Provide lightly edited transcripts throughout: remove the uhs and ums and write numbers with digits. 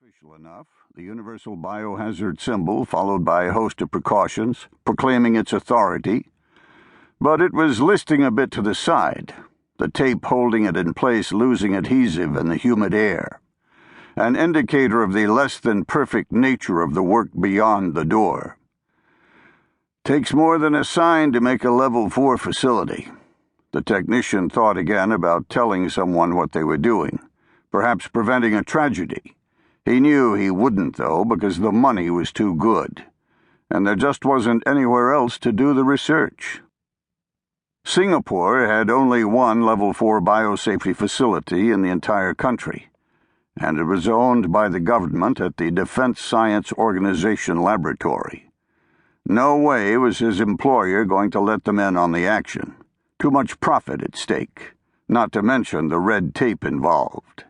Official enough, the universal biohazard symbol followed by a host of precautions, proclaiming its authority, but it was listing a bit to the side, the tape holding it in place losing adhesive in the humid air, an indicator of the less-than-perfect nature of the work beyond the door. Takes more than a sign to make a Level 4 facility. The technician thought again about telling someone what they were doing, perhaps preventing a tragedy. He knew he wouldn't, though, because the money was too good, and there just wasn't anywhere else to do the research. Singapore had only one Level 4 biosafety facility in the entire country, and it was owned by the government at the Defense Science Organization Laboratory. No way was his employer going to let them in on the action. Too much profit at stake, not to mention the red tape involved.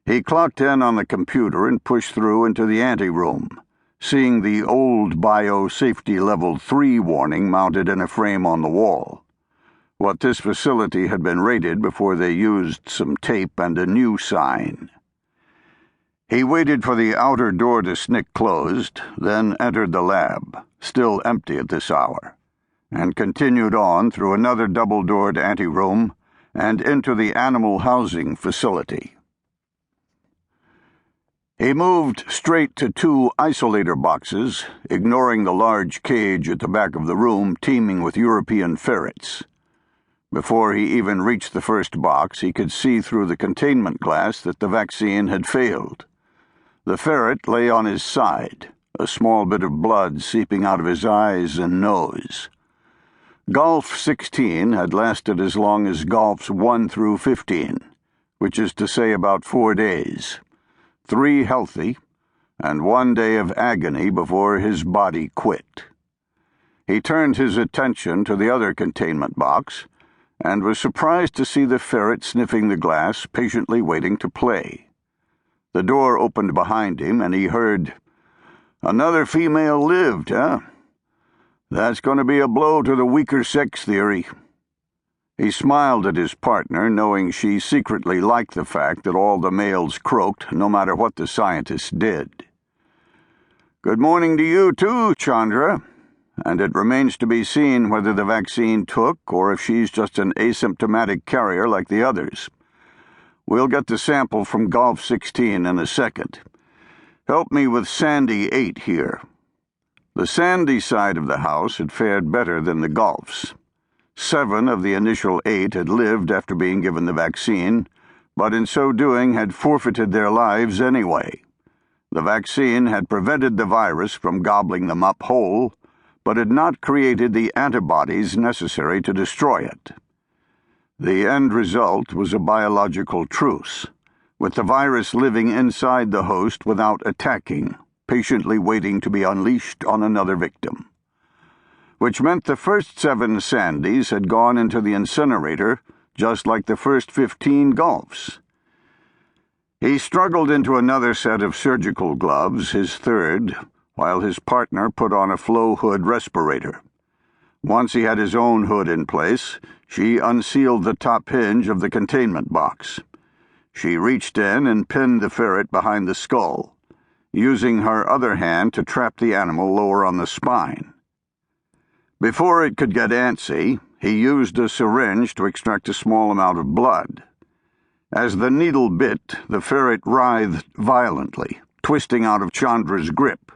He clocked in on the computer and pushed through into the anteroom, seeing the old Biosafety Level 3 warning mounted in a frame on the wall. What this facility had been rated before they used some tape and a new sign. He waited for the outer door to snick closed, then entered the lab, still empty at this hour, and continued on through another double-doored anteroom and into the animal housing facility. He moved straight to two isolator boxes, ignoring the large cage at the back of the room teeming with European ferrets. Before he even reached the first box, he could see through the containment glass that the vaccine had failed. The ferret lay on his side, a small bit of blood seeping out of his eyes and nose. Golf 16 had lasted as long as Golfs 1 through 15, which is to say about 4 days. 3 healthy, and 1 day of agony before his body quit. He turned his attention to the other containment box, and was surprised to see the ferret sniffing the glass, patiently waiting to play. The door opened behind him, and he heard, "Another female lived, huh? That's going to be a blow to the weaker sex theory." He smiled at his partner, knowing she secretly liked the fact that all the males croaked, no matter what the scientists did. "Good morning to you, too, Chandra. And it remains to be seen whether the vaccine took or if she's just an asymptomatic carrier like the others. We'll get the sample from Golf 16 in a second. Help me with Sandy 8 here." The Sandy side of the house had fared better than the Golfs. 7 of the initial 8 had lived after being given the vaccine, but in so doing had forfeited their lives anyway. The vaccine had prevented the virus from gobbling them up whole, but had not created the antibodies necessary to destroy it. The end result was a biological truce, with the virus living inside the host without attacking, patiently waiting to be unleashed on another victim. Which meant the first 7 Sandys had gone into the incinerator, just like the first 15 Golfs. He struggled into another set of surgical gloves, his third, while his partner put on a flow hood respirator. Once he had his own hood in place, she unsealed the top hinge of the containment box. She reached in and pinned the ferret behind the skull, using her other hand to trap the animal lower on the spine. Before it could get antsy, he used a syringe to extract a small amount of blood. As the needle bit, the ferret writhed violently, twisting out of Chandra's grip.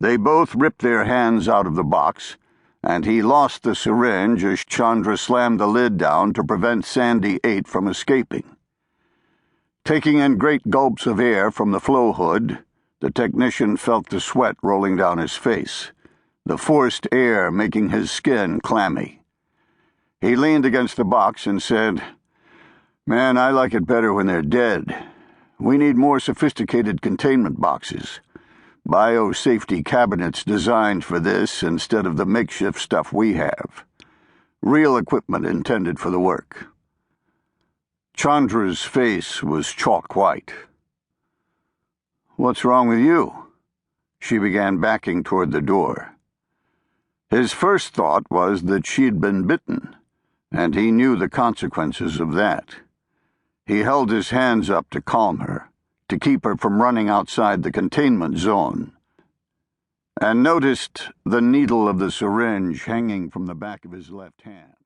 They both ripped their hands out of the box, and he lost the syringe as Chandra slammed the lid down to prevent Sandy 8 from escaping. Taking in great gulps of air from the flow hood, the technician felt the sweat rolling down his face, the forced air making his skin clammy. He leaned against the box and said, "Man, I like it better when they're dead. We need more sophisticated containment boxes. Biosafety cabinets designed for this instead of the makeshift stuff we have. Real equipment intended for the work." Chandra's face was chalk white. "What's wrong with you?" She began backing toward the door. His first thought was that she'd been bitten, and he knew the consequences of that. He held his hands up to calm her, to keep her from running outside the containment zone, and noticed the needle of the syringe hanging from the back of his left hand.